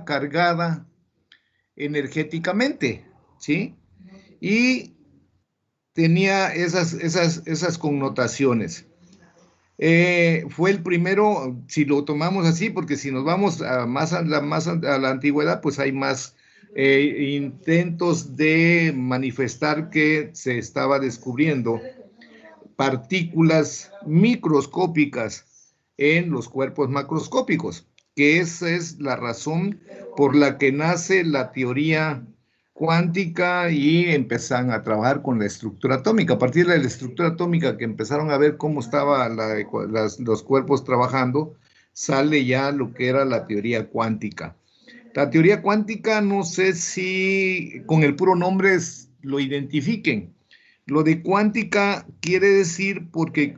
cargada energéticamente, ¿sí? Y tenía esas connotaciones. Fue el primero, si lo tomamos así, porque si nos vamos a la antigüedad, pues hay más intentos de manifestar que se estaba descubriendo partículas microscópicas en los cuerpos macroscópicos, que esa es la razón por la que nace la teoría cuántica y empezaron a trabajar con la estructura atómica. A partir de la estructura atómica que empezaron a ver cómo estaban los cuerpos trabajando, sale ya lo que era la teoría cuántica. La teoría cuántica, no sé si con el puro nombre lo identifiquen. Lo de cuántica quiere decir porque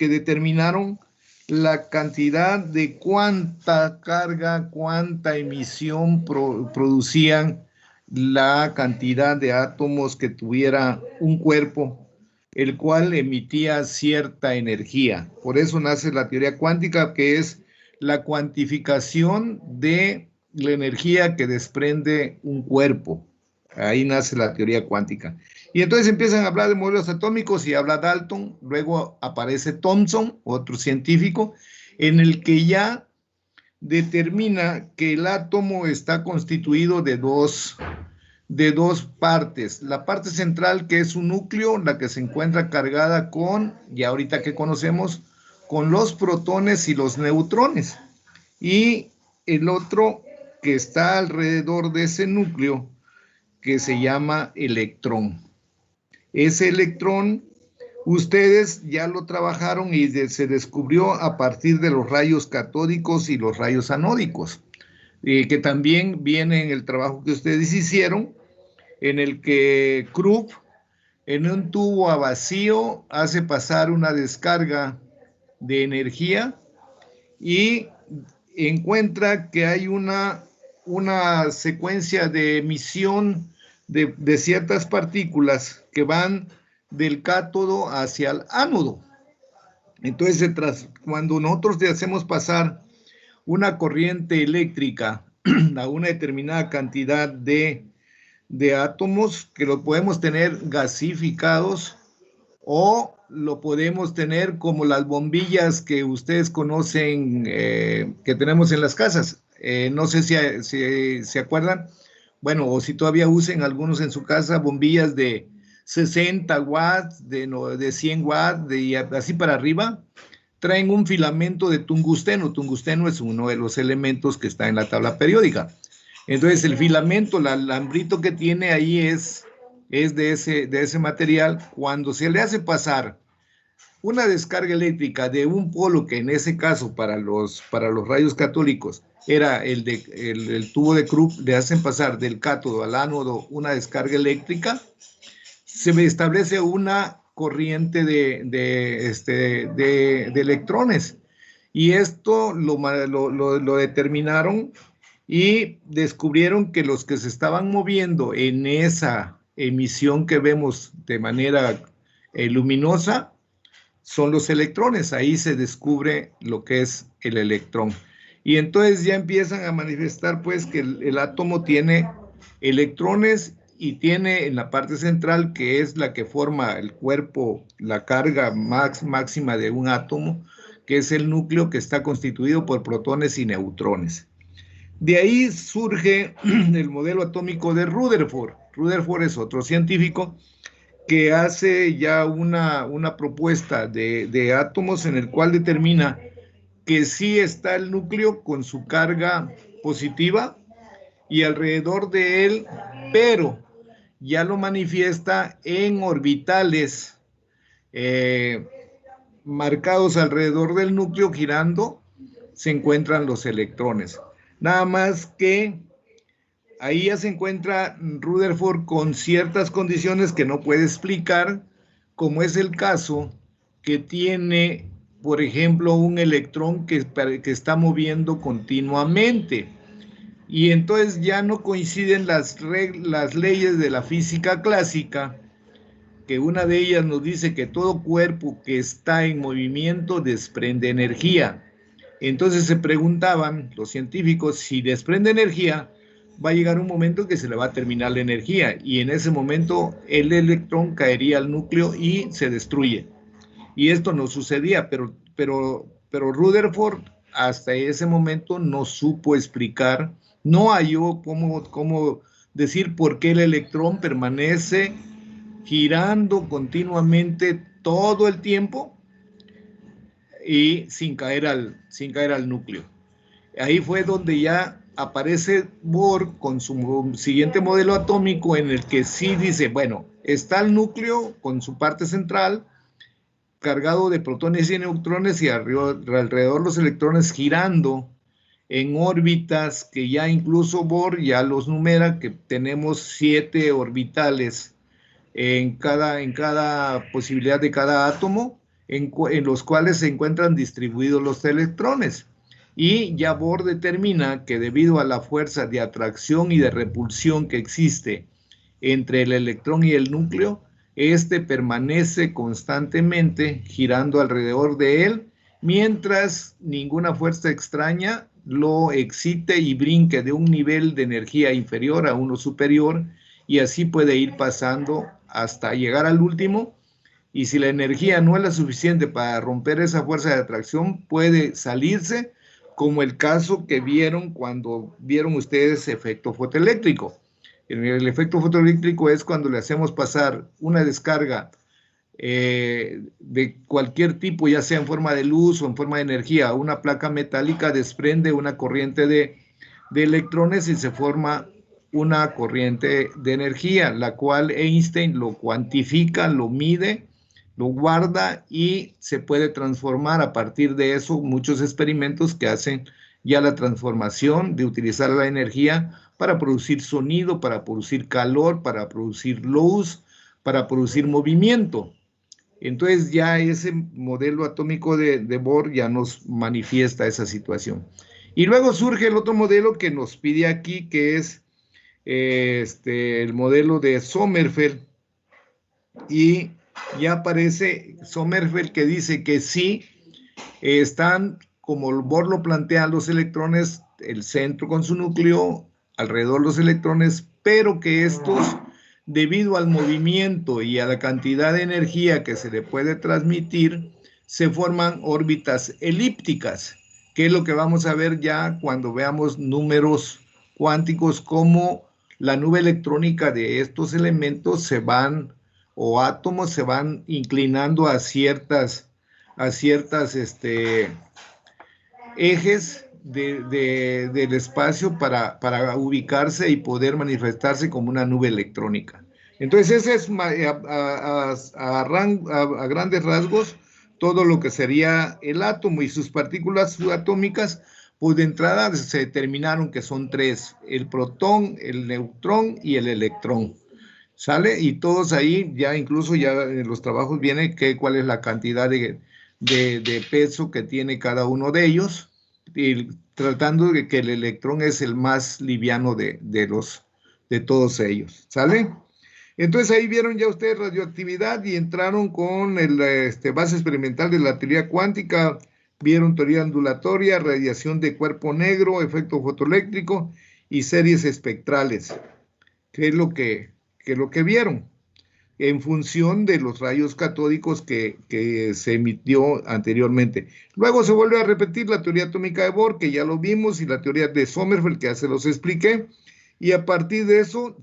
determinaron la cantidad de cuánta carga, cuánta emisión producían la cantidad de átomos que tuviera un cuerpo, el cual emitía cierta energía. Por eso nace la teoría cuántica, que es la cuantificación de la energía que desprende un cuerpo. Ahí nace la teoría cuántica. Y entonces empiezan a hablar de modelos atómicos y habla Dalton, luego aparece Thomson, otro científico, en el que ya determina que el átomo está constituido de dos partes. La parte central, que es su núcleo, la que se encuentra cargada con, y ahorita que conocemos, con los protones y los neutrones. Y el otro que está alrededor de ese núcleo, que se llama electrón. Ese electrón, ustedes ya lo trabajaron y se descubrió a partir de los rayos catódicos y los rayos anódicos, que también viene en el trabajo que ustedes hicieron, en el que Krupp, en un tubo a vacío, hace pasar una descarga de energía y encuentra que hay una secuencia de emisión de ciertas partículas que van del cátodo hacia el ánodo. Entonces, cuando nosotros le hacemos pasar una corriente eléctrica a una determinada cantidad de átomos, que lo podemos tener gasificados o lo podemos tener como las bombillas que ustedes conocen, que tenemos en las casas. No sé si se acuerdan, bueno, o si todavía usen algunos en su casa, bombillas de 60 watts, de 100 watts, y así para arriba, traen un filamento de tungsteno. Tungsteno es uno de los elementos que está en la tabla periódica. Entonces, el filamento, el alambrito que tiene ahí es de ese material. Cuando se le hace pasar una descarga eléctrica de un polo, que en ese caso para los rayos católicos era el tubo de Krupp, le hacen pasar del cátodo al ánodo una descarga eléctrica, se establece una corriente de electrones. Y esto lo determinaron y descubrieron que los que se estaban moviendo en esa emisión que vemos de manera luminosa son los electrones. Ahí se descubre lo que es el electrón. Y entonces ya empiezan a manifestar pues que el átomo tiene electrones y tiene en la parte central, que es la que forma el cuerpo, la carga máxima de un átomo, que es el núcleo, que está constituido por protones y neutrones. De ahí surge el modelo atómico de Rutherford. Rutherford es otro científico que hace ya una propuesta de átomos en el cual determina que sí está el núcleo con su carga positiva y alrededor de él, pero ya lo manifiesta en orbitales marcados alrededor del núcleo girando, se encuentran los electrones. Nada más que ahí ya se encuentra Rutherford con ciertas condiciones que no puede explicar, como es el caso que tiene, por ejemplo, un electrón que está moviendo continuamente. Y entonces ya no coinciden las leyes de la física clásica, que una de ellas nos dice que todo cuerpo que está en movimiento desprende energía. Entonces se preguntaban los científicos si desprende energía, va a llegar un momento que se le va a terminar la energía y en ese momento el electrón caería al núcleo y se destruye. Y esto no sucedía, pero Rutherford hasta ese momento no supo explicar, no halló cómo decir por qué el electrón permanece girando continuamente todo el tiempo y sin caer al núcleo. Ahí fue donde ya aparece Bohr con su siguiente modelo atómico en el que sí dice, bueno, está el núcleo con su parte central cargado de protones y neutrones y alrededor los electrones girando en órbitas que ya incluso Bohr ya los numera, que tenemos 7 orbitales en cada posibilidad de cada átomo, en los cuales se encuentran distribuidos los electrones. Y ya Bohr determina que debido a la fuerza de atracción y de repulsión que existe entre el electrón y el núcleo, este permanece constantemente girando alrededor de él, mientras ninguna fuerza extraña lo excite y brinque de un nivel de energía inferior a uno superior, y así puede ir pasando hasta llegar al último. Y si la energía no es la suficiente para romper esa fuerza de atracción, puede salirse, como el caso que vieron cuando vieron ustedes efecto fotoeléctrico. El efecto fotoeléctrico es cuando le hacemos pasar una descarga de cualquier tipo, ya sea en forma de luz o en forma de energía, una placa metálica desprende una corriente de electrones y se forma una corriente de energía, la cual Einstein lo cuantifica, lo mide, lo guarda y se puede transformar a partir de eso. Muchos experimentos que hacen ya la transformación de utilizar la energía para producir sonido, para producir calor, para producir luz, para producir movimiento. Entonces ya ese modelo atómico de Bohr ya nos manifiesta esa situación. Y luego surge el otro modelo que nos pide aquí, que es el modelo de Sommerfeld, y ya aparece Sommerfeld que dice que sí, están, como Bohr lo plantea, los electrones, el centro con su núcleo, alrededor los electrones, pero que estos, debido al movimiento y a la cantidad de energía que se le puede transmitir, se forman órbitas elípticas, que es lo que vamos a ver ya cuando veamos números cuánticos, como la nube electrónica de estos elementos se van, o átomos se van inclinando a ciertas ejes del espacio para ubicarse y poder manifestarse como una nube electrónica. Entonces, ese es a grandes rasgos todo lo que sería el átomo y sus partículas subatómicas. Pues de entrada se determinaron que son 3, el protón, el neutrón y el electrón. ¿Sale? Y todos ahí, ya incluso ya en los trabajos viene cuál es la cantidad de peso que tiene cada uno de ellos, y tratando de que el electrón es el más liviano de todos ellos. ¿Sale? Entonces ahí vieron ya ustedes radioactividad y entraron con base experimental de la teoría cuántica, vieron teoría ondulatoria, radiación de cuerpo negro, efecto fotoeléctrico y series espectrales, que es lo que vieron en función de los rayos catódicos que se emitió anteriormente. Luego se vuelve a repetir la teoría atómica de Bohr, que ya lo vimos, y la teoría de Sommerfeld, que ya se los expliqué, y a partir de eso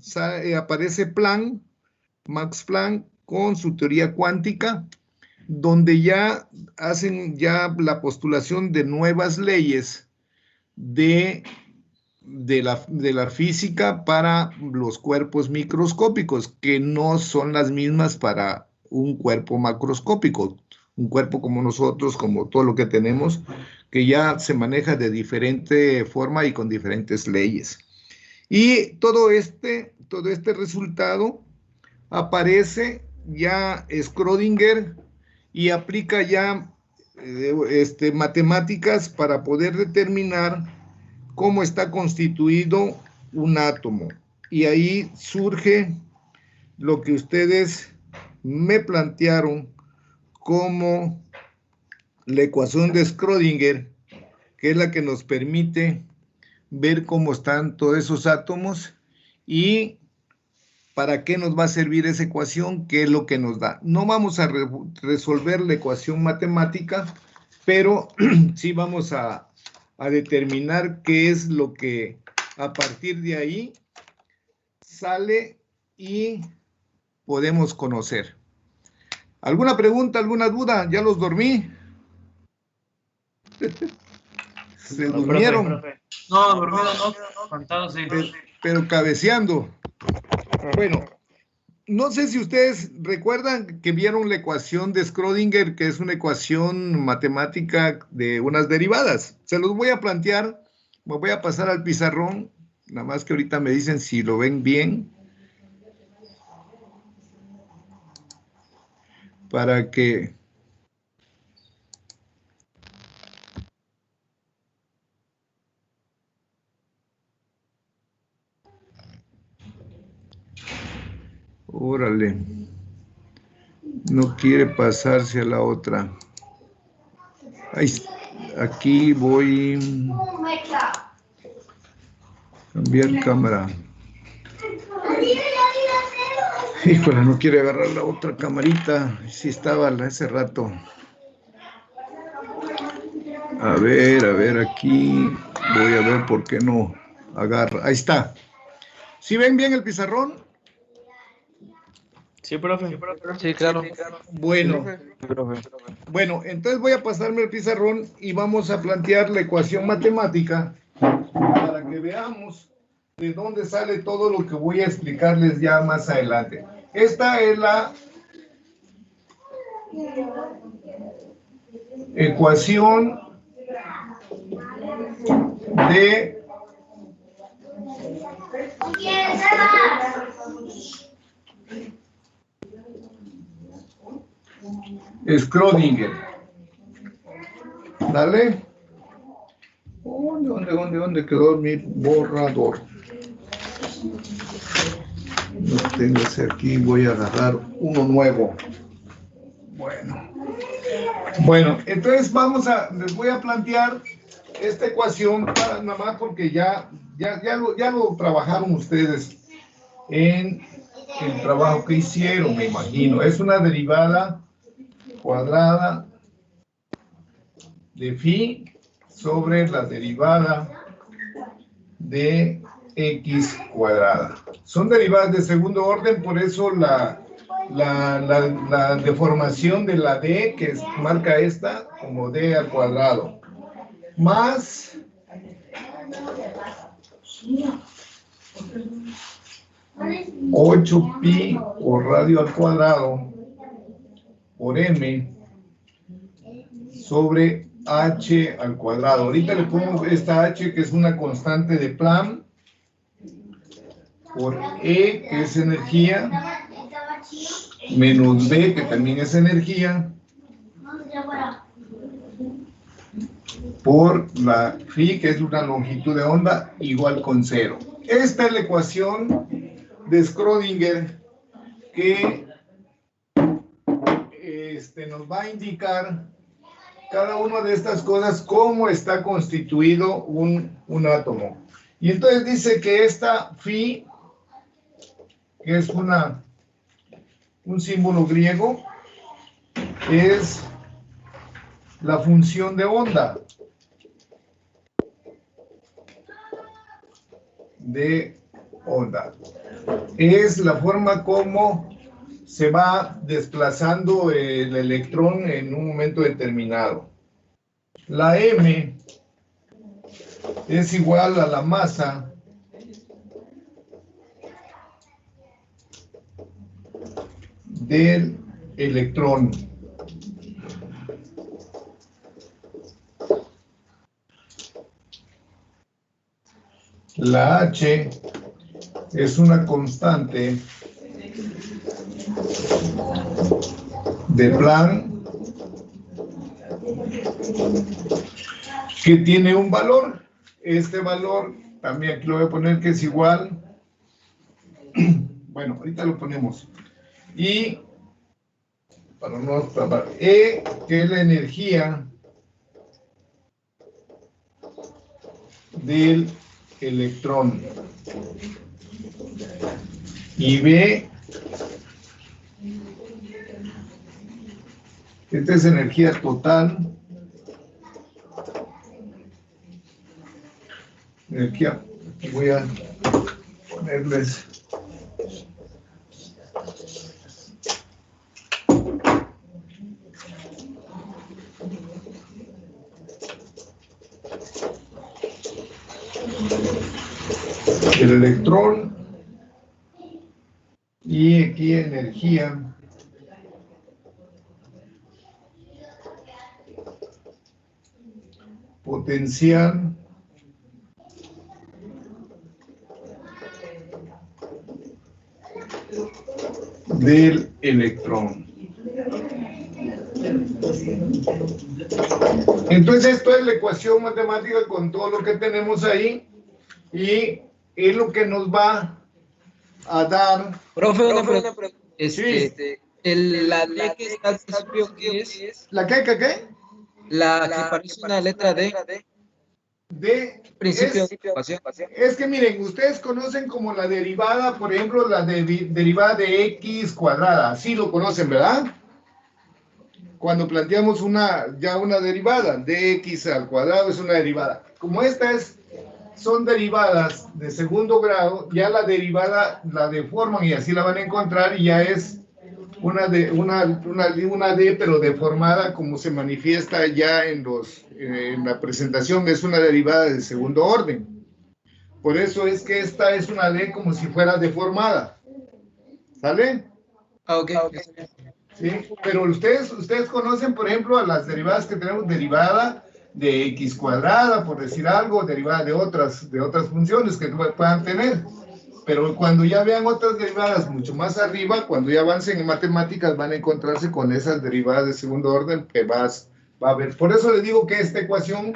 aparece Planck, Max Planck, con su teoría cuántica, donde ya hacen ya la postulación de nuevas leyes de la física para los cuerpos microscópicos, que no son las mismas para un cuerpo macroscópico, un cuerpo como nosotros, como todo lo que tenemos, que ya se maneja de diferente forma y con diferentes leyes. Y todo este resultado aparece ya Schrödinger y aplica ya matemáticas para poder determinar cómo está constituido un átomo. Y ahí surge lo que ustedes me plantearon como la ecuación de Schrödinger, que es la que nos permite ver cómo están todos esos átomos y para qué nos va a servir esa ecuación, qué es lo que nos da. No vamos a resolver la ecuación matemática, pero sí vamos a determinar qué es lo que a partir de ahí sale y podemos conocer. ¿Alguna pregunta, alguna duda? ¿Ya los dormí? ¿Se durmieron? Profe. No, dormido no, contado sí. Pero cabeceando. Bueno, no sé si ustedes recuerdan que vieron la ecuación de Schrödinger, que es una ecuación matemática de unas derivadas. Se los voy a plantear, me voy a pasar al pizarrón, nada más que ahorita me dicen si lo ven bien. Para que... Órale. No quiere pasarse a la otra. Ahí, aquí voy... Cambiar cámara. Híjole, no quiere agarrar la otra camarita. Sí estaba hace rato. A ver, aquí. Voy a ver por qué no agarra. Ahí está. ¿Sí ven bien el pizarrón? Sí, profe. Sí, claro. Bueno. Bueno, entonces voy a pasarme el pizarrón y vamos a plantear la ecuación matemática para que veamos de dónde sale todo lo que voy a explicarles ya más adelante. Esta es la ecuación de Schrödinger. ¿Dale? ¿Dónde quedó mi borrador? No tengo ese aquí, voy a agarrar uno nuevo. Bueno, entonces les voy a plantear esta ecuación para nada más porque ya lo trabajaron ustedes en el trabajo que hicieron, me imagino. Es una derivada cuadrada de phi sobre la derivada de x cuadrada. Son derivadas de segundo orden, por eso la deformación de la d, que marca esta como d al cuadrado, más ocho pi o radio al cuadrado por m sobre h al cuadrado. Ahorita le pongo esta h, que es una constante de Planck, por E, que es energía, menos B, que también es energía, por la phi, que es una longitud de onda, igual con 0. Esta es la ecuación de Schrödinger que nos va a indicar cada una de estas cosas, cómo está constituido un átomo. Y entonces dice que esta phi, que es un símbolo griego, es la función de onda es la forma como se va desplazando el electrón en un momento determinado. La m es igual a la masa del electrón. La h es una constante de Planck que tiene un valor. Este valor también aquí lo voy a poner que es igual. Bueno, ahorita lo ponemos. Y para no trabar, E, que es la energía del electrón. Y B, esta es energía total. Energía, voy a ponerles. El electrón y aquí energía potencial del electrón. Entonces esto es la ecuación matemática con todo lo que tenemos ahí y es lo que nos va a dar. Profe, una pregunta. Sí. La D que está al principio, ¿qué es? ¿La qué? La que parece una letra D. D Principio es, de ecuación. es que miren, ustedes conocen como la derivada, por ejemplo, la derivada de x cuadrada. Sí lo conocen, ¿verdad? Cuando planteamos una derivada, dx al cuadrado es una derivada. Como estas son derivadas de segundo grado, ya la derivada la deforman y así la van a encontrar y ya es una D pero deformada como se manifiesta ya en la presentación, es una derivada de segundo orden. Por eso es que esta es una D como si fuera deformada. ¿Sale? Ok. ¿Sí? Pero ustedes conocen, por ejemplo, a las derivadas que tenemos, derivada de x cuadrada, por decir algo, derivada de otras funciones que puedan tener. Pero cuando ya vean otras derivadas mucho más arriba, cuando ya avancen en matemáticas, van a encontrarse con esas derivadas de segundo orden que va a ver. Por eso les digo que esta ecuación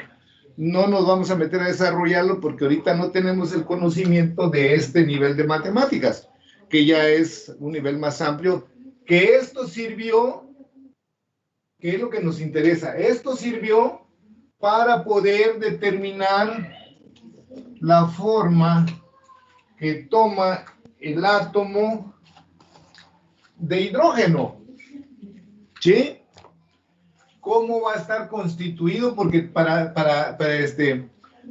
no nos vamos a meter a desarrollarlo porque ahorita no tenemos el conocimiento de este nivel de matemáticas, que ya es un nivel más amplio, que esto sirvió, que es lo que nos interesa, esto sirvió para poder determinar la forma que toma el átomo de hidrógeno. ¿Sí? ¿Cómo va a estar constituido? Porque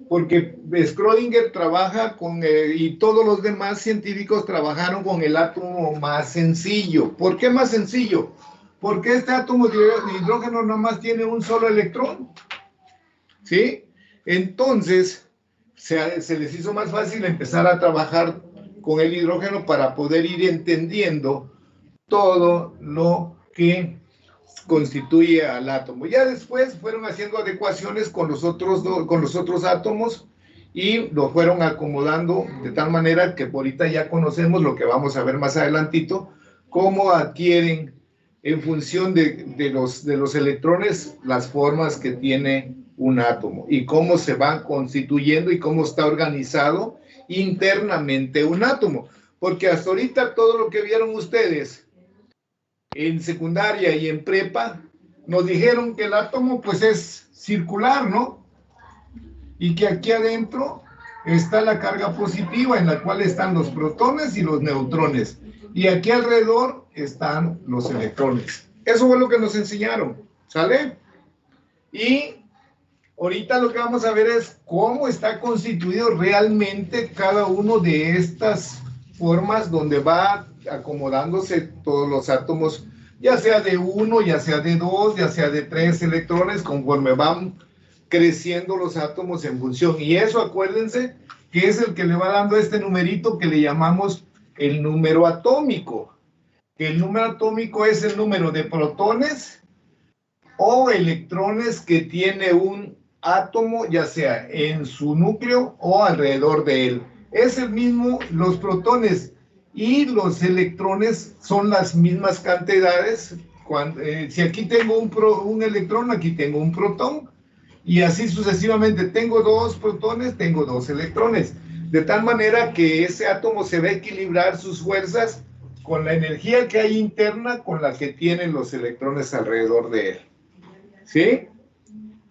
porque Schrödinger trabaja con, y todos los demás científicos trabajaron con el átomo más sencillo. ¿Por qué más sencillo? Porque este átomo de hidrógeno nomás tiene un solo electrón. ¿Sí? Entonces, se les hizo más fácil empezar a trabajar con el hidrógeno para poder ir entendiendo todo lo que constituye al átomo. Ya después fueron haciendo adecuaciones con los otros átomos y lo fueron acomodando de tal manera que ahorita ya conocemos lo que vamos a ver más adelantito, cómo adquieren en función de los electrones las formas que tiene un átomo y cómo se van constituyendo y cómo está organizado internamente un átomo. Porque hasta ahorita todo lo que vieron ustedes en secundaria y en prepa, nos dijeron que el átomo pues es circular, ¿no? Y que aquí adentro está la carga positiva en la cual están los protones y los neutrones. Y aquí alrededor están los electrones. Eso fue lo que nos enseñaron, ¿sale? Y ahorita lo que vamos a ver es cómo está constituido realmente cada uno de estas formas donde va acomodándose todos los átomos, ya sea de 1, ya sea de 2, ya sea de 3 electrones, conforme van creciendo los átomos en función. Y eso, acuérdense, que es el que le va dando este numerito que le llamamos el número atómico. Que el número atómico es el número de protones o electrones que tiene un átomo, ya sea en su núcleo o alrededor de él. Es el mismo, los protones y los electrones son las mismas cantidades. Si aquí tengo un electrón, aquí tengo un protón, y así sucesivamente. Tengo 2 protones, tengo 2 electrones. De tal manera que ese átomo se va a equilibrar sus fuerzas con la energía que hay interna con la que tienen los electrones alrededor de él. ¿Sí?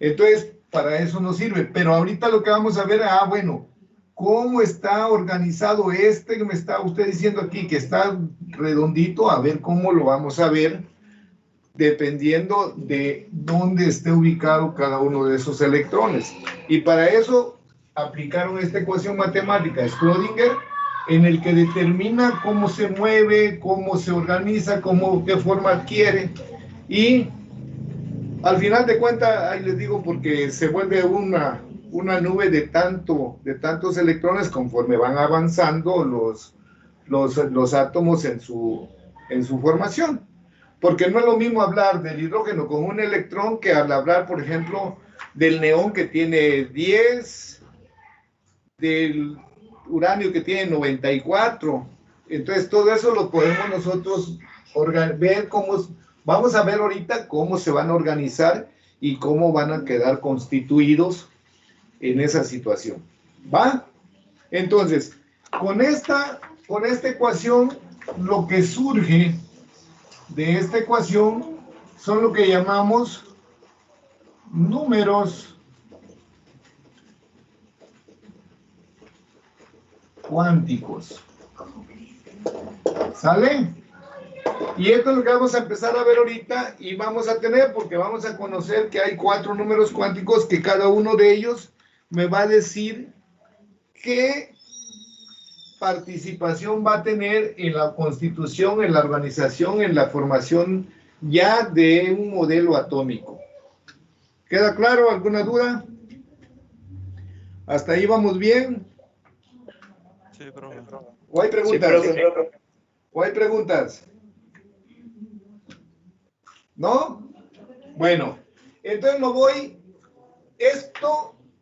Entonces, para eso nos sirve. Pero ahorita lo que vamos a ver, bueno, ¿cómo está organizado este que me está usted diciendo aquí, que está redondito? A ver cómo lo vamos a ver, dependiendo de dónde esté ubicado cada uno de esos electrones. Y para eso aplicaron esta ecuación matemática de Schrödinger, en el que determina cómo se mueve, cómo se organiza, qué forma adquiere. Y al final de cuentas, ahí les digo, porque se vuelve una nube de tantos electrones conforme van avanzando los átomos en su formación. Porque no es lo mismo hablar del hidrógeno con un electrón que al hablar, por ejemplo, del neón que tiene 10, del uranio que tiene 94. Entonces, todo eso lo podemos nosotros ver vamos a ver ahorita cómo se van a organizar y cómo van a quedar constituidos en esa situación. ¿Va? Entonces, con esta ecuación, lo que surge de esta ecuación son lo que llamamos números cuánticos. ¿Sale? Y esto es lo que vamos a empezar a ver ahorita y vamos a tener, porque vamos a conocer que hay 4 números cuánticos que cada uno de ellos me va a decir qué participación va a tener en la constitución, en la organización, en la formación ya de un modelo atómico. ¿Queda claro? ¿Alguna duda? ¿Hasta ahí vamos bien? Sí, profe. ¿O hay preguntas? Sí, ¿O hay preguntas? ¿No? Bueno, entonces no voy.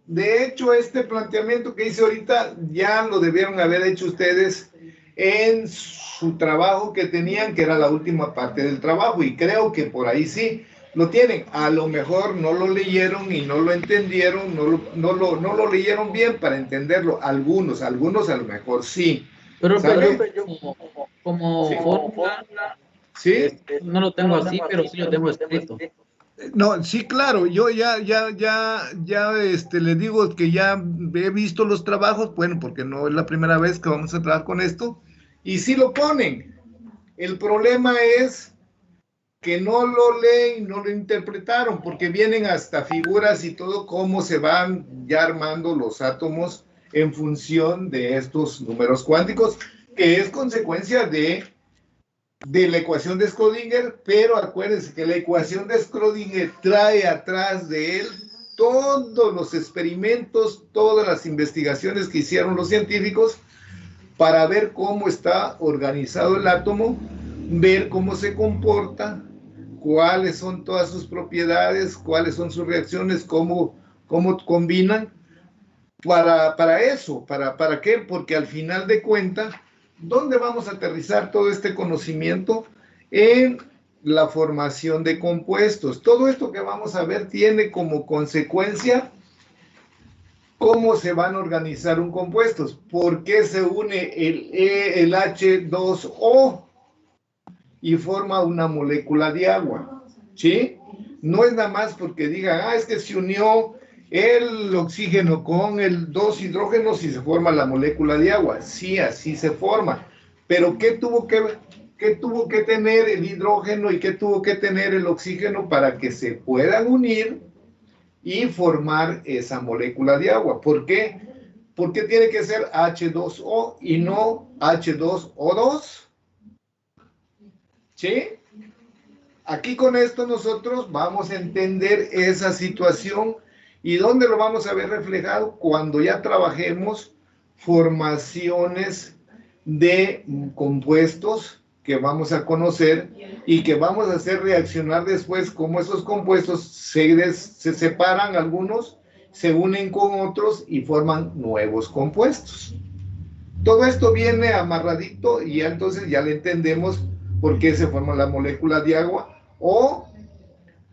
De hecho, este planteamiento que hice ahorita ya lo debieron haber hecho ustedes en su trabajo que tenían, que era la última parte del trabajo, y creo que por ahí sí lo tienen. A lo mejor no lo leyeron y no lo entendieron, no lo leyeron bien para entenderlo. Algunos a lo mejor sí. Pero ¿Sale? yo como Sí. fórmula, ¿Sí? no lo tengo así, pero sí lo tengo escrito. No, sí, claro, yo ya les digo que ya he visto los trabajos, bueno, porque no es la primera vez que vamos a trabajar con esto, y sí lo ponen. El problema es que no lo leen, no lo interpretaron, porque vienen hasta figuras y todo, cómo se van ya armando los átomos en función de estos números cuánticos, que es consecuencia de la ecuación de Schrödinger, pero acuérdense que la ecuación de Schrödinger trae atrás de él todos los experimentos, todas las investigaciones que hicieron los científicos para ver cómo está organizado el átomo, ver cómo se comporta, cuáles son todas sus propiedades, cuáles son sus reacciones, cómo combinan. Para eso, ¿para qué? Porque al final de cuentas, ¿dónde vamos a aterrizar todo este conocimiento? En la formación de compuestos. Todo esto que vamos a ver tiene como consecuencia cómo se van a organizar un compuesto. ¿Por qué se une el H2O y forma una molécula de agua? ¿Sí? No es nada más porque digan, es que se unió el oxígeno con el 2 hidrógenos y se forma la molécula de agua. Sí, así se forma. Pero ¿qué tuvo que tener el hidrógeno y qué tuvo que tener el oxígeno para que se puedan unir y formar esa molécula de agua? ¿Por qué? Porque tiene que ser H2O y no H2O2. ¿Sí? Aquí con esto nosotros vamos a entender esa situación. ¿Y dónde lo vamos a ver reflejado? Cuando ya trabajemos formaciones de compuestos que vamos a conocer y que vamos a hacer reaccionar después, cómo esos compuestos se separan algunos, se unen con otros y forman nuevos compuestos. Todo esto viene amarradito y ya entonces ya le entendemos por qué se forma la molécula de agua o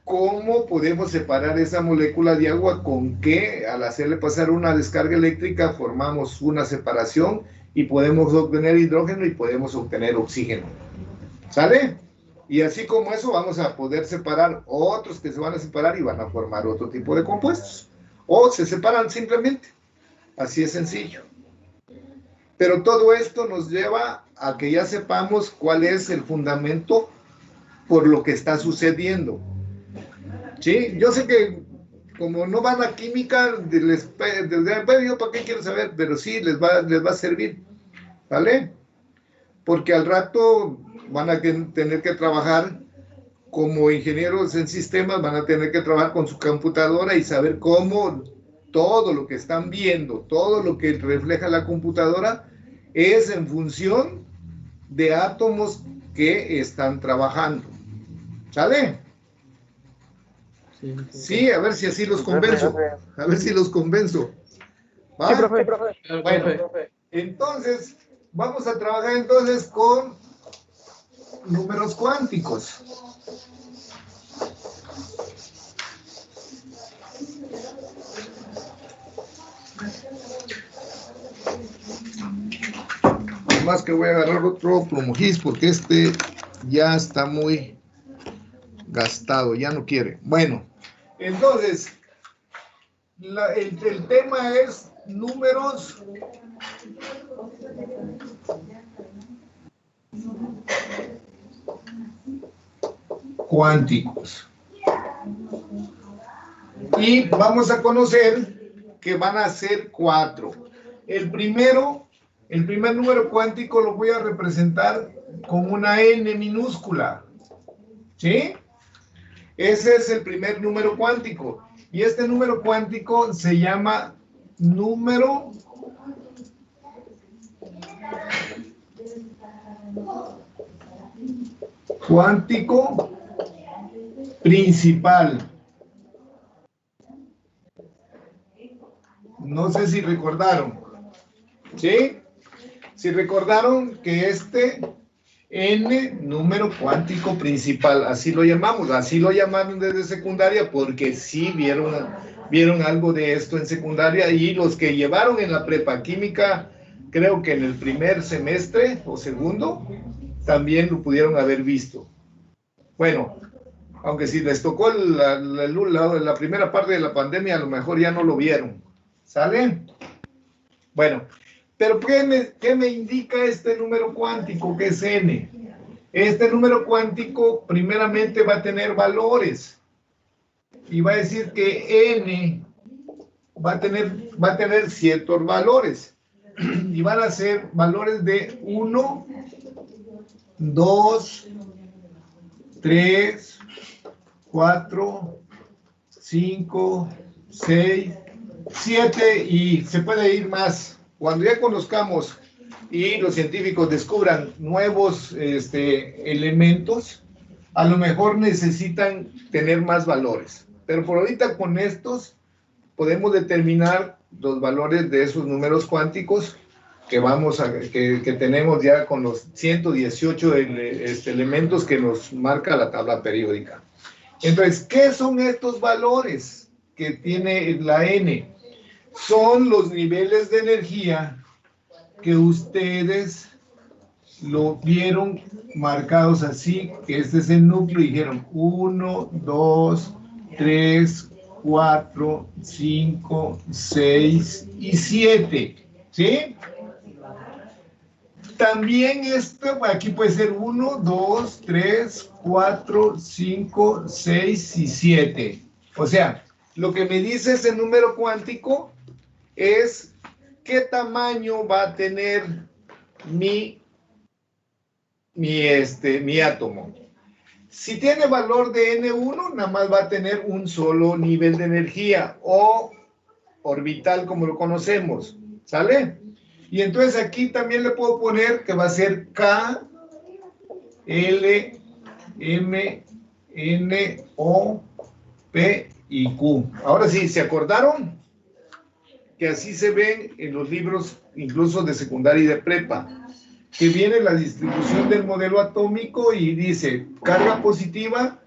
cómo podemos separar esa molécula de agua, con qué al hacerle pasar una descarga eléctrica formamos una separación y podemos obtener hidrógeno y podemos obtener oxígeno. ¿Sale? Y así como eso vamos a poder separar otros que se van a separar y van a formar otro tipo de compuestos. o se separan simplemente. Así es sencillo. Pero todo esto nos lleva a que ya sepamos cuál es el fundamento por lo que está sucediendo. ¿Sí? Yo sé que como no van a química, bueno, yo para qué quiero saber, pero sí les va a servir, ¿vale? Porque al rato van a tener que trabajar como ingenieros en sistemas, van a tener que trabajar con su computadora y saber cómo todo lo que están viendo, todo lo que refleja la computadora es en función de átomos que están trabajando. ¿Sale? Sí, a ver si así los convenzo. A ver si los convenzo. ¿Va? Sí, profe. Bueno, entonces, vamos a trabajar entonces con números cuánticos. Además que voy a agarrar otro plumogis porque este ya está muy gastado, ya no quiere. Bueno, entonces, el tema es números cuánticos. Y vamos a conocer que van a ser 4. El primer número cuántico lo voy a representar con una n minúscula. ¿Sí? Ese es el primer número cuántico. Y este número cuántico se llama número cuántico principal. No sé si recordaron. ¿Sí? Si recordaron que este n número cuántico principal, así lo llamamos, así lo llamaron desde secundaria porque sí vieron algo de esto en secundaria y los que llevaron en la prepa química, creo que en el primer semestre o segundo, también lo pudieron haber visto. Bueno, aunque si les tocó la primera parte de la pandemia, a lo mejor ya no lo vieron. ¿Sale? Bueno, pero ¿qué me indica este número cuántico que es n? Este número cuántico primeramente va a tener valores y va a decir que n va a tener ciertos valores y van a ser valores de 1, 2, 3, 4, 5, 6, 7 y se puede ir más. Cuando ya conozcamos y los científicos descubran nuevos elementos, a lo mejor necesitan tener más valores. Pero por ahorita con estos podemos determinar los valores de esos números cuánticos que tenemos ya con los 118 elementos que nos marca la tabla periódica. Entonces, ¿qué son estos valores que tiene la N? Son los niveles de energía que ustedes lo vieron marcados así, que este es el núcleo, y dijeron 1, 2, 3, 4, 5, 6 y 7, ¿sí? También aquí puede ser 1, 2, 3, 4, 5, 6 y 7. O sea, lo que me dice ese número cuántico es qué tamaño va a tener mi átomo. Si tiene valor de N1, nada más va a tener un solo nivel de energía o orbital como lo conocemos, ¿sale? Y entonces aquí también le puedo poner que va a ser K, L, M, N, O, P y Q. Ahora sí, ¿se acordaron? Que así se ven en los libros incluso de secundaria y de prepa, que viene la distribución del modelo atómico y dice carga positiva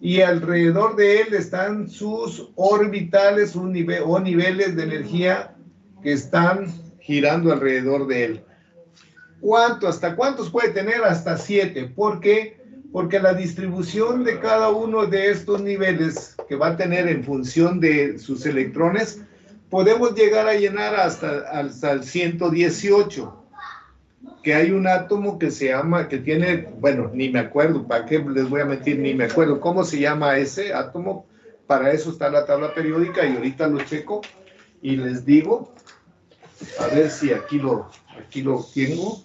y alrededor de él están sus orbitales o niveles de energía que están girando alrededor de él. ¿Hasta cuántos puede tener? Hasta 7. ¿Por qué? Porque la distribución de cada uno de estos niveles que va a tener en función de sus electrones, podemos llegar a llenar hasta el 118. Que hay un átomo que se llama, que tiene, bueno, ni me acuerdo, ¿para qué les voy a mentir? Ni me acuerdo cómo se llama ese átomo. Para eso está la tabla periódica y ahorita lo checo y les digo, a ver si aquí lo tengo.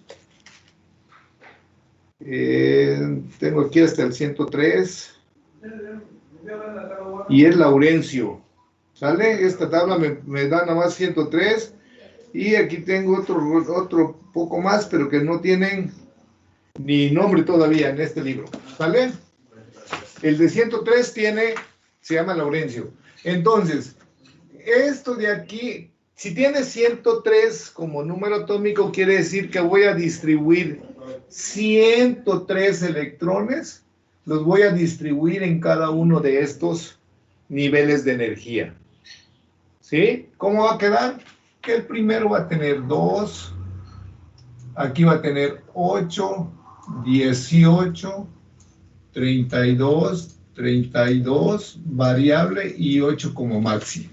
Tengo aquí hasta el 103 y es laurencio, ¿sale? Esta tabla me da nada más 103 y aquí tengo otro poco más, pero que no tienen ni nombre todavía en este libro, ¿sale? El de 103 se llama laurencio. Entonces, esto de aquí, si tiene 103 como número atómico, quiere decir que voy a distribuir 103 electrones, los voy a distribuir en cada uno de estos niveles de energía. ¿Sí? ¿Cómo va a quedar? Que el primero va a tener 2, aquí va a tener 8, 18, 32, 32, variable y 8 como máximo.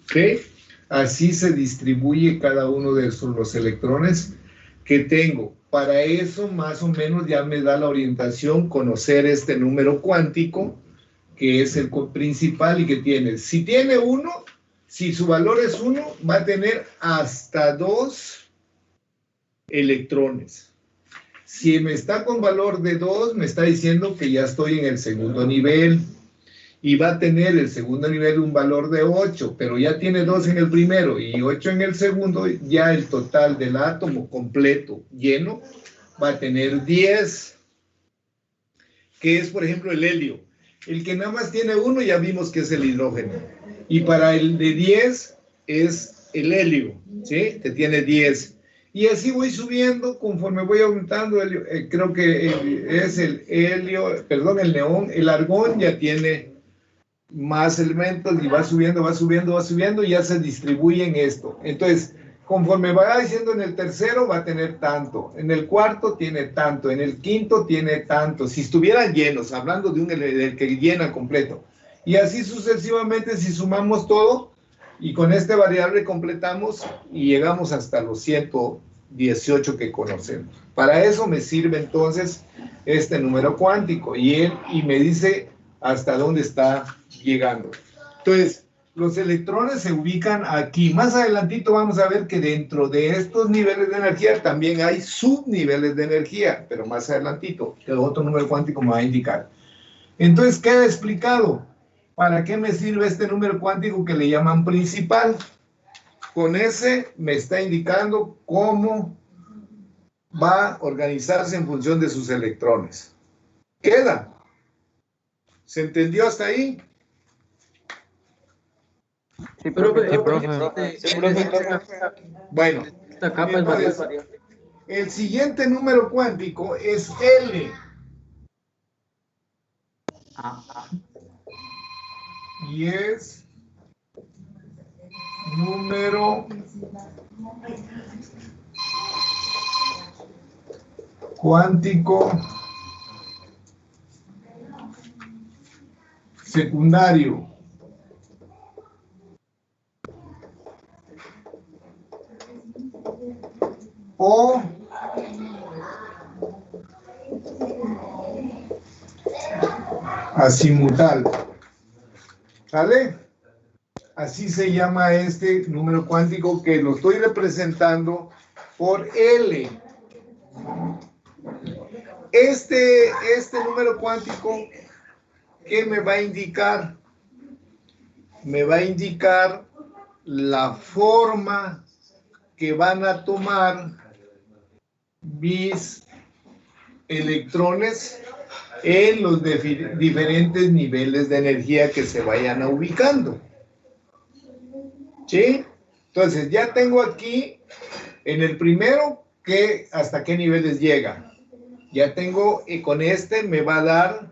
¿Ok? Así se distribuye cada uno de los electrones que tengo. Para eso, más o menos, ya me da la orientación conocer este número cuántico, que es el principal y que tiene. Si tiene 1, si su valor es 1, va a tener hasta 2 electrones. Si me está con valor de 2, me está diciendo que ya estoy en el segundo nivel. Y va a tener el segundo nivel un valor de 8, pero ya tiene 2 en el primero y 8 en el segundo, ya el total del átomo completo lleno va a tener 10, que es, por ejemplo, el helio. El que nada más tiene 1 ya vimos que es el hidrógeno. Y para el de 10 es el helio, ¿sí? Que tiene 10. Y así voy subiendo conforme voy aumentando. Creo que es el helio, perdón, el neón, el argón ya tiene más elementos y va subiendo, va subiendo, va subiendo y ya se distribuye en esto. Entonces, conforme va diciendo en el tercero va a tener tanto, en el cuarto tiene tanto, en el quinto tiene tanto. Si estuvieran llenos, hablando de del que llena completo. Y así sucesivamente si sumamos todo y con este variable completamos y llegamos hasta los 118 que conocemos. Para eso me sirve entonces este número cuántico y me dice hasta dónde está llegando. Entonces, los electrones se ubican aquí. Más adelantito vamos a ver que dentro de estos niveles de energía también hay subniveles de energía, pero más adelantito, que otro número cuántico me va a indicar. Entonces, queda explicado. ¿Para qué me sirve este número cuántico que le llaman principal? Con ese me está indicando cómo va a organizarse en función de sus electrones. ¿Queda? ¿Se entendió hasta ahí? Sí, profe. Bueno, Esta capa es variable. el siguiente número cuántico es L. Y es número cuántico secundario. O azimutal. ¿Sale? Así se llama este número cuántico que lo estoy representando por L. Este número cuántico, ¿qué me va a indicar? Me va a indicar la forma que van a tomar mis electrones en los diferentes niveles de energía que se vayan ubicando. ¿Sí? Entonces, ya tengo aquí en el primero que hasta qué niveles llega. Ya tengo, y con este me va a dar,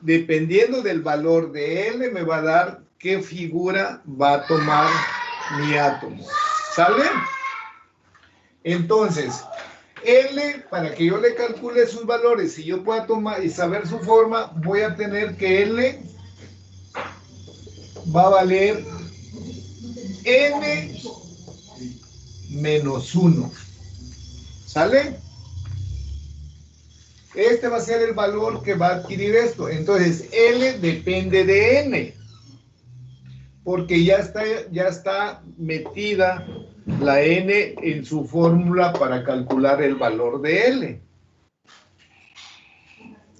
dependiendo del valor de L, me va a dar qué figura va a tomar mi átomo. ¿Sale? Entonces, L, para que yo le calcule sus valores y yo pueda tomar y saber su forma, voy a tener que L va a valer N menos 1. ¿Sale? Este va a ser el valor que va a adquirir esto. Entonces, L depende de N. Porque ya está metida la N en su fórmula para calcular el valor de L.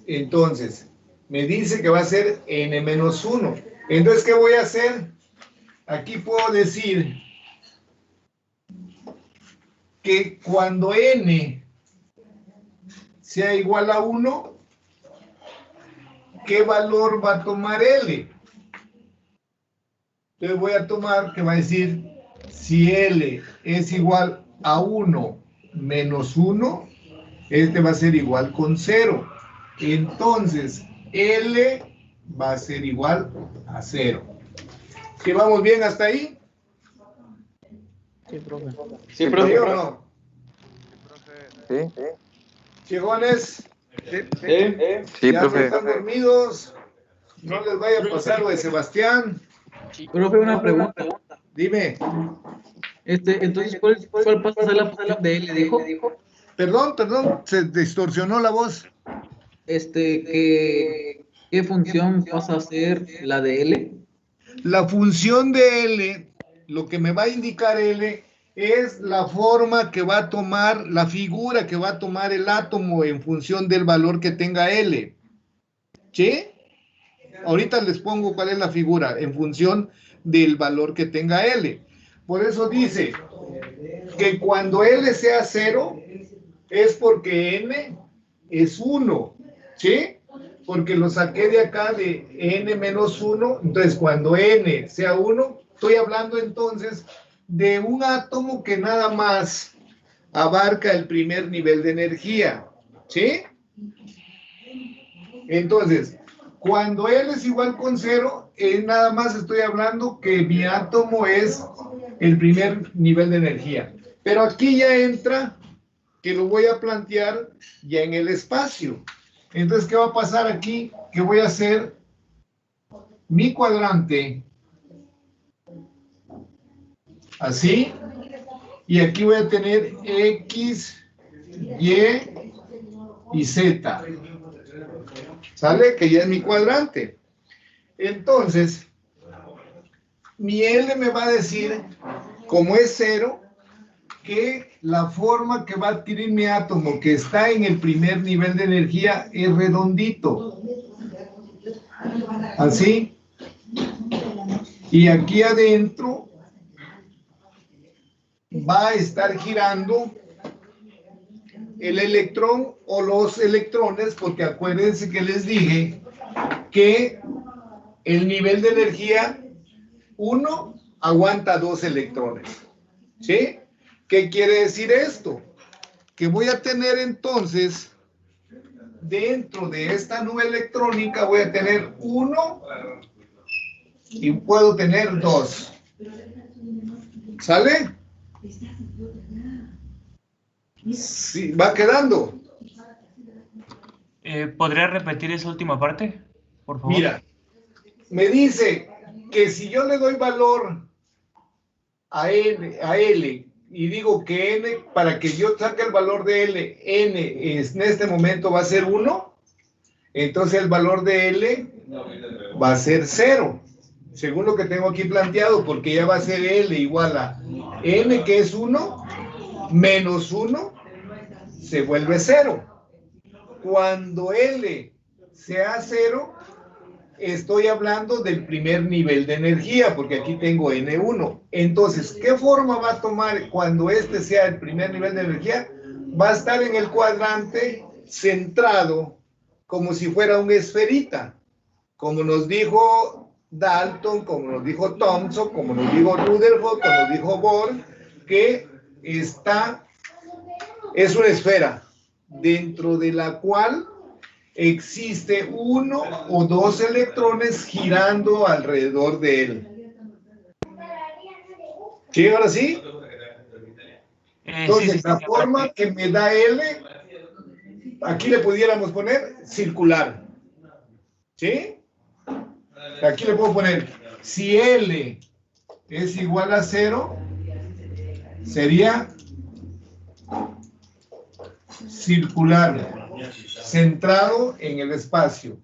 Entonces, me dice que va a ser N menos 1. Entonces, ¿qué voy a hacer? Aquí puedo decir que cuando N sea igual a 1, ¿qué valor va a tomar L? Entonces voy a tomar que va a decir, si L es igual a 1 menos 1, este va a ser igual con 0. Entonces, L va a ser igual a 0. ¿Sí vamos bien hasta ahí? Sí, profe. ¿Sí, profe? ¿O no? Sí. Chigones, Sí, ya profe. no están dormidos, no les vaya a pasar lo de Sebastián. Profe, una pregunta. Dime. Entonces, ¿cuál pasa a ser la función de L, dijo? Perdón, se distorsionó la voz. ¿Qué función pasa a ser la de L? La función de L, lo que me va a indicar L, es la forma que va a tomar, la figura que va a tomar el átomo en función del valor que tenga L. ¿Sí? Ahorita les pongo cuál es la figura en función del valor que tenga L. Por eso dice que cuando L sea 0 es porque N es 1. ¿Sí? Porque lo saqué de acá de N menos 1. Entonces, cuando N sea 1, estoy hablando entonces de un átomo que nada más abarca el primer nivel de energía. ¿Sí? Entonces, cuando L es igual con 0, nada más estoy hablando que mi átomo es el primer nivel de energía. Pero aquí ya entra que lo voy a plantear ya en el espacio. Entonces, ¿qué va a pasar aquí? Que voy a hacer mi cuadrante así, y aquí voy a tener X, Y y Z. ¿Sale? Que ya es mi cuadrante. Entonces, mi L me va a decir, como es 0, que la forma que va a adquirir mi átomo, que está en el primer nivel de energía, es redondito. Así. Y aquí adentro va a estar girando el electrón o los electrones, porque acuérdense que les dije que el nivel de energía 1 aguanta 2 electrones. ¿Sí? ¿Qué quiere decir esto? Que voy a tener entonces, dentro de esta nube electrónica, voy a tener 1 y puedo tener 2. ¿Sale? Sí, va quedando. ¿Podría repetir esa última parte, por favor? Mira, me dice que si yo le doy valor a L y digo que N, para que yo saque el valor de L, N en este momento va a ser 1, entonces el valor de L va a ser 0, según lo que tengo aquí planteado, porque ya va a ser L igual a N, que es 1, menos 1, se vuelve 0. Cuando L sea 0, estoy hablando del primer nivel de energía, porque aquí tengo N1. Entonces, ¿qué forma va a tomar cuando este sea el primer nivel de energía? Va a estar en el cuadrante centrado, como si fuera una esferita, como nos dijo Dalton, como nos dijo Thomson, como nos dijo Rutherford, como nos dijo Bohr, que es una esfera dentro de la cual existe 1 o 2 electrones girando alrededor de él. ¿Sí? ¿Ahora sí? Entonces, la forma que me da L, aquí le pudiéramos poner circular. ¿Sí? Aquí le puedo poner, si L es igual a 0, sería circular, centrado en el espacio.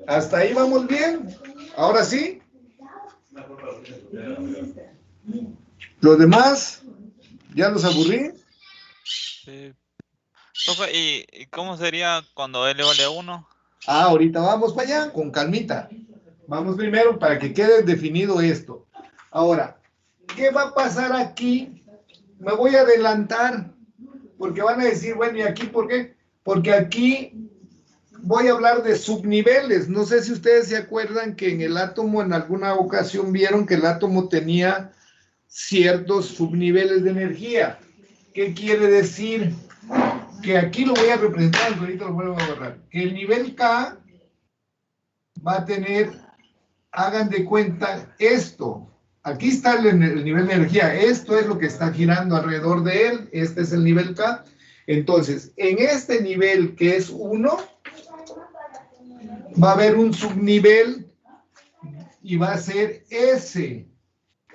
¿Hasta ahí vamos bien? ¿Ahora sí? ¿Los demás? ¿Ya los aburrí? Sí. Profe, ¿y cómo sería cuando L vale 1? Ah, ahorita vamos para allá, con calmita. Vamos primero para que quede definido esto. Ahora, ¿qué va a pasar aquí? Me voy a adelantar, porque van a decir, bueno, ¿y aquí por qué? Porque aquí voy a hablar de subniveles. No sé si ustedes se acuerdan que en el átomo en alguna ocasión vieron que el átomo tenía ciertos subniveles de energía. ¿Qué quiere decir? Que aquí lo voy a representar, ahorita lo vuelvo a borrar. Que el nivel K va a tener, hagan de cuenta esto. Aquí está el nivel de energía. Esto es lo que está girando alrededor de él. Este es el nivel K. Entonces, en este nivel que es 1, va a haber un subnivel y va a ser S.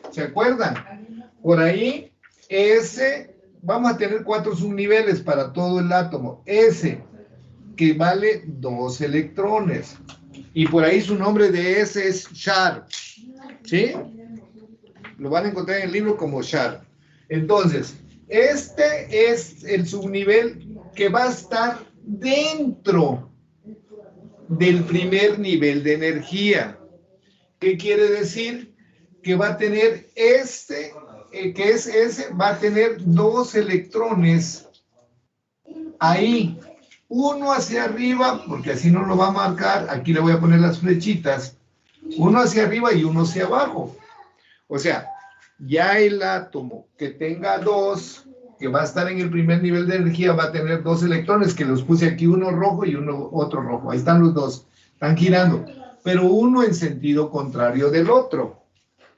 ¿Se acuerdan? Por ahí, S, vamos a tener 4 subniveles para todo el átomo. S, que vale 2 electrones. Y por ahí su nombre de S es Sharp. ¿Sí? Lo van a encontrar en el libro como Sharp. Entonces, este es el subnivel que va a estar dentro del primer nivel de energía. ¿Qué quiere decir? Que va a tener este, que es ese, va a tener 2 electrones ahí. Uno hacia arriba, porque así no lo va a marcar, aquí le voy a poner las flechitas. Uno hacia arriba y uno hacia abajo. O sea, ya el átomo que tenga 2, que va a estar en el primer nivel de energía, va a tener 2 electrones, que los puse aquí, uno rojo y otro rojo. Ahí están los dos, están girando, pero uno en sentido contrario del otro,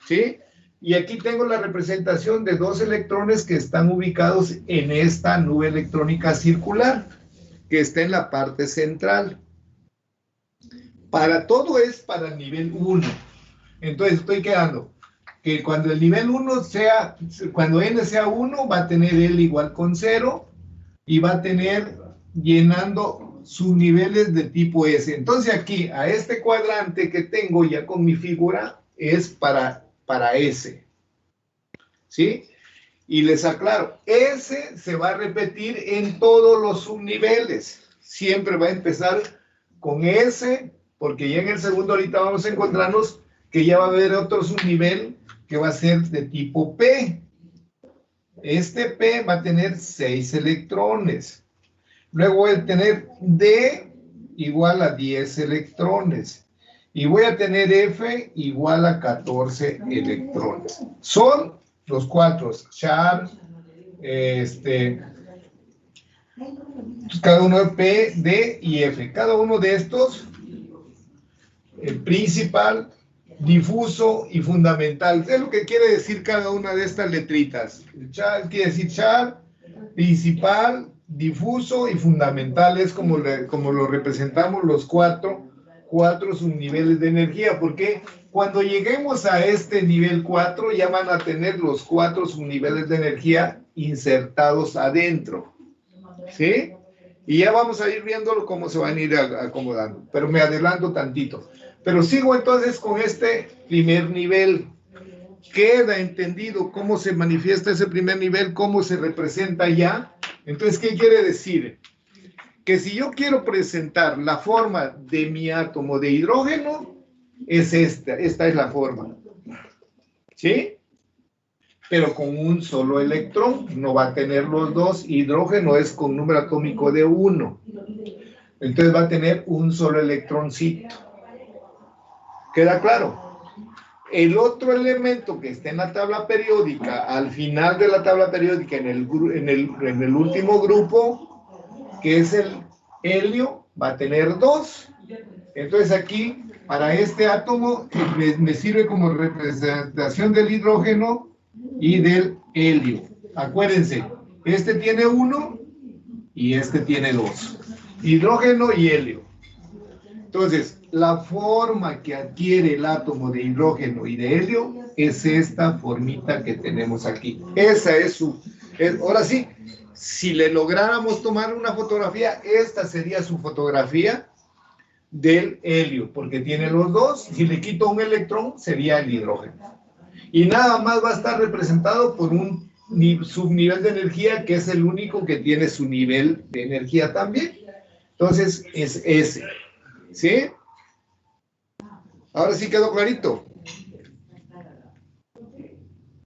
¿sí? Y aquí tengo la representación de 2 electrones que están ubicados en esta nube electrónica circular, que está en la parte central. Para todo es para el nivel 1. Entonces estoy quedando que cuando el nivel 1 sea, cuando n sea 1, va a tener L igual con 0 y va a tener llenando sus niveles de tipo S. Entonces aquí, a este cuadrante que tengo ya con mi figura, es para S. ¿Sí? Y les aclaro, S se va a repetir en todos los subniveles. Siempre va a empezar con S, porque ya en el segundo ahorita vamos a encontrarnos que ya va a haber otro subnivel que va a ser de tipo P. Este P va a tener 6 electrones. Luego voy a tener D igual a 10 electrones. Y voy a tener F igual a 14 electrones. Son los 4, Sharp, cada uno de P, D y F. Cada uno de estos, principal, difuso y fundamental. ¿Qué es lo que quiere decir cada una de estas letritas? Sharp quiere decir Sharp, principal, difuso y fundamental. Es como lo representamos los cuatro subniveles de energía, porque cuando lleguemos a este nivel 4 ya van a tener los 4 subniveles de energía insertados adentro, ¿sí? Y ya vamos a ir viéndolo cómo se van a ir acomodando, pero me adelanto tantito. Pero sigo entonces con este primer nivel. Queda entendido cómo se manifiesta ese primer nivel, cómo se representa ya. Entonces, ¿qué quiere decir? Que si yo quiero presentar la forma de mi átomo de hidrógeno, es esta es la forma, ¿sí? Pero con un solo electrón, no va a tener los dos. Hidrógeno es con número atómico de 1, entonces va a tener un solo electroncito. ¿Queda claro? El otro elemento que está en la tabla periódica, al final de la tabla periódica, en el último grupo, que es el helio, va a tener 2. Entonces aquí, para este átomo, me sirve como representación del hidrógeno y del helio. Acuérdense, este tiene 1 y este tiene 2. Hidrógeno y helio. Entonces, la forma que adquiere el átomo de hidrógeno y de helio es esta formita que tenemos aquí. Esa es su... ahora sí, si le lográramos tomar una fotografía, esta sería su fotografía del helio, porque tiene los dos. Si le quito un electrón, sería el hidrógeno. Y nada más va a estar representado por un subnivel de energía, que es el único que tiene su nivel de energía también. Entonces, es ese. ¿Sí? Ahora sí quedó clarito.